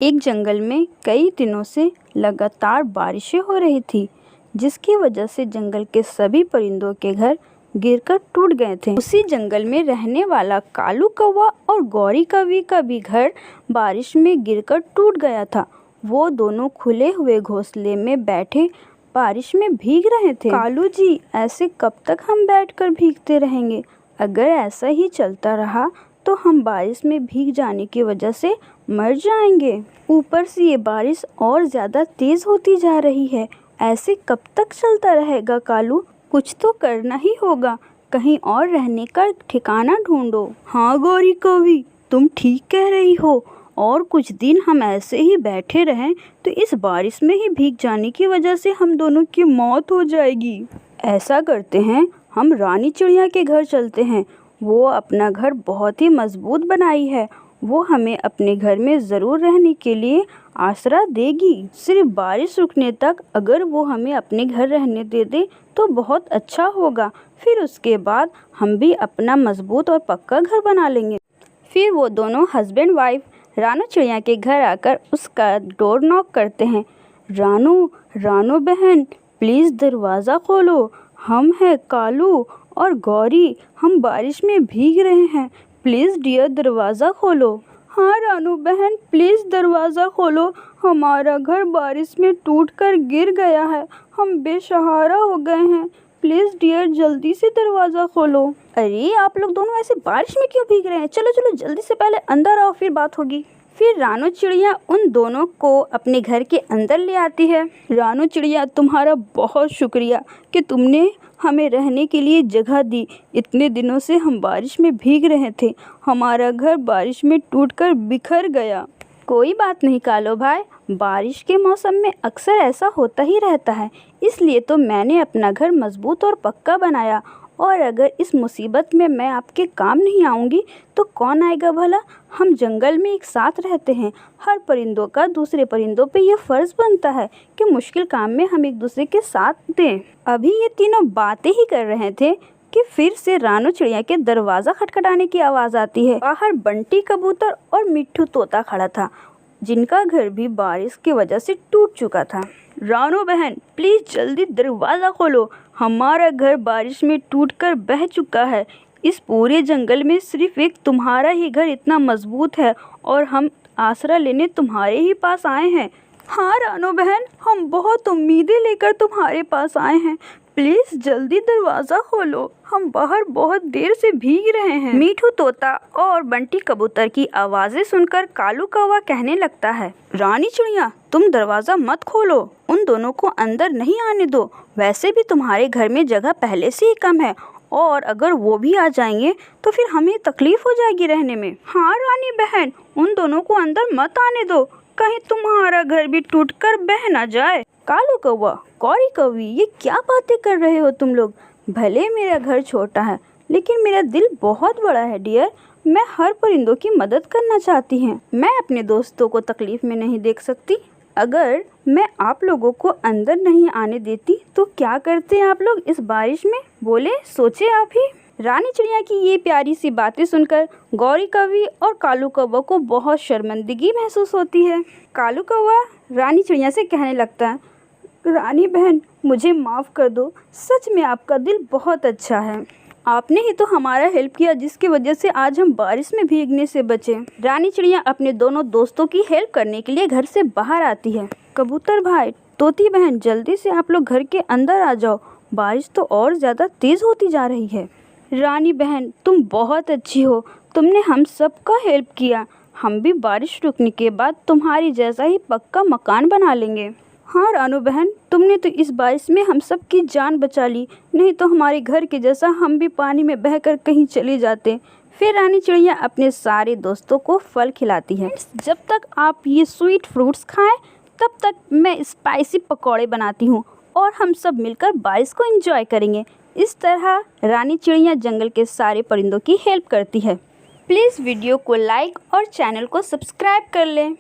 एक जंगल में कई दिनों से लगातार बारिशें हो रही थी, जिसकी वजह से जंगल के सभी परिंदों के घर गिरकर टूट गए थे। उसी जंगल में रहने वाला कालू कौवा और गौरी कौवी का भी घर बारिश में गिरकर टूट गया था। वो दोनों खुले हुए घोंसले में बैठे बारिश में भीग रहे थे। कालू जी, ऐसे कब तक हम बैठकर भीगते रहेंगे? अगर ऐसा ही चलता रहा तो हम बारिश में भीग जाने की वजह से मर जाएंगे। ऊपर से ये बारिश और ज़्यादा तेज़ होती जा रही है। ऐसे कब तक चलता रहेगा कालू? कुछ तो करना ही होगा। कहीं और रहने का ठिकाना ढूंढो। हाँ गौरी कौवी, तुम ठीक कह रही हो। और कुछ दिन हम ऐसे ही बैठे रहें तो इस बारिश में ही भीग जाने की वजह से हम दोनों की मौत हो जाएगी। ऐसा करते हैं, हम रानी चिड़िया के घर चलते हैं। वो अपना घर बहुत ही मजबूत बनाई है। वो हमें अपने घर में ज़रूर रहने के लिए आसरा देगी। सिर्फ बारिश रुकने तक अगर वो हमें अपने घर रहने दे दे तो बहुत अच्छा होगा। फिर उसके बाद हम भी अपना मजबूत और पक्का घर बना लेंगे। फिर वो दोनों हस्बैंड वाइफ रानू चिड़िया के घर आकर उसका डोर नॉक करते हैं। रानू बहन, प्लीज़ दरवाज़ा खोलो। हम हैं कालू और गौरी, हम बारिश में भीग रहे हैं। प्लीज़ डियर, दरवाज़ा खोलो। हाँ रानू बहन, प्लीज़ दरवाज़ा खोलो। हमारा घर बारिश में टूटकर गिर गया है। हम बेसहारा हो गए हैं। प्लीज़ डियर, जल्दी से दरवाज़ा खोलो। अरे आप लोग दोनों ऐसे बारिश में क्यों भीग रहे हैं? चलो चलो जल्दी से पहले अंदर आओ, फिर बात होगी। फिर रानू चिड़िया उन दोनों को अपने घर के अंदर ले आती है। रानू चिड़िया, तुम्हारा बहुत शुक्रिया कि तुमने हमें रहने के लिए जगह दी। इतने दिनों से हम बारिश में भीग रहे थे। हमारा घर बारिश में टूटकर बिखर गया। कोई बात नहीं कालो भाई, बारिश के मौसम में अक्सर ऐसा होता ही रहता है। इसलिए तो मैंने अपना घर मजबूत और पक्का बनाया। और अगर इस मुसीबत में मैं आपके काम नहीं आऊँगी तो कौन आएगा भला? हम जंगल में एक साथ रहते हैं। हर परिंदों का दूसरे परिंदों पे ये फ़र्ज़ बनता है कि मुश्किल काम में हम एक दूसरे के साथ दें। अभी ये तीनों बातें ही कर रहे थे कि फिर से रानू चिड़िया के दरवाज़ा खटखटाने की आवाज़ आती है। बाहर बंटी कबूतर और मिट्ठू तोता खड़ा था, जिनका घर भी बारिश की वजह से टूट चुका था। रानू बहन, प्लीज़ जल्दी दरवाज़ा खोलो। हमारा घर बारिश में टूटकर बह चुका है। इस पूरे जंगल में सिर्फ एक तुम्हारा ही घर इतना मजबूत है और हम आसरा लेने तुम्हारे ही पास आए हैं। हाँ रानू बहन, हम बहुत उम्मीदें लेकर तुम्हारे पास आए हैं। प्लीज़ जल्दी दरवाज़ा खोलो। हम बाहर बहुत देर से भीग रहे हैं। मीठू तोता और बंटी कबूतर की आवाज़ें सुनकर कालू कौवा कहने लगता है, रानी चिड़िया, तुम दरवाज़ा मत खोलो। उन दोनों को अंदर नहीं आने दो। वैसे भी तुम्हारे घर में जगह पहले से ही कम है और अगर वो भी आ जाएंगे तो फिर हमें तकलीफ हो जाएगी रहने में। हाँ रानी बहन, उन दोनों को अंदर मत आने दो, कहीं तुम्हारा घर भी टूटकर बह ना जाए। कालू कौवा, गौरी कौवी, ये क्या बातें कर रहे हो तुम लोग? भले मेरा घर छोटा है लेकिन मेरा दिल बहुत बड़ा है डियर। मैं हर परिंदों की मदद करना चाहती हूँ। मैं अपने दोस्तों को तकलीफ में नहीं देख सकती। अगर मैं आप लोगों को अंदर नहीं आने देती तो क्या करते आप लोग इस बारिश में? बोले, सोचे आप ही। रानी चिड़िया की ये प्यारी सी बातें सुनकर गौरी कौवी और कालू कौवा को बहुत शर्मिंदगी महसूस होती है। कालू कौवा रानी चिड़िया से कहने लगता है, रानी बहन, मुझे माफ़ कर दो। सच में आपका दिल बहुत अच्छा है। आपने ही तो हमारा हेल्प किया, जिसकी वजह से आज हम बारिश में भीगने से बचे। रानी चिड़िया अपने दोनों दोस्तों की हेल्प करने के लिए घर से बाहर आती है। कबूतर भाई, तोती बहन, जल्दी से आप लोग घर के अंदर आ जाओ। बारिश तो और ज़्यादा तेज़ होती जा रही है। रानी बहन, तुम बहुत अच्छी हो। तुमने हम सबका हेल्प किया। हम भी बारिश रुकने के बाद तुम्हारी जैसा ही पक्का मकान बना लेंगे। हाँ रानू बहन, तुमने तो इस बारिश में हम सब की जान बचा ली, नहीं तो हमारे घर के जैसा हम भी पानी में बहकर कहीं चले जाते। फिर रानी चिड़िया अपने सारे दोस्तों को फल खिलाती है। जब तक आप ये स्वीट फ्रूट्स खाएं तब तक मैं स्पाइसी पकौड़े बनाती हूँ और हम सब मिलकर बारिश को एंजॉय करेंगे। इस तरह रानी चिड़िया जंगल के सारे परिंदों की हेल्प करती है। प्लीज़ वीडियो को लाइक और चैनल को सब्सक्राइब कर लें।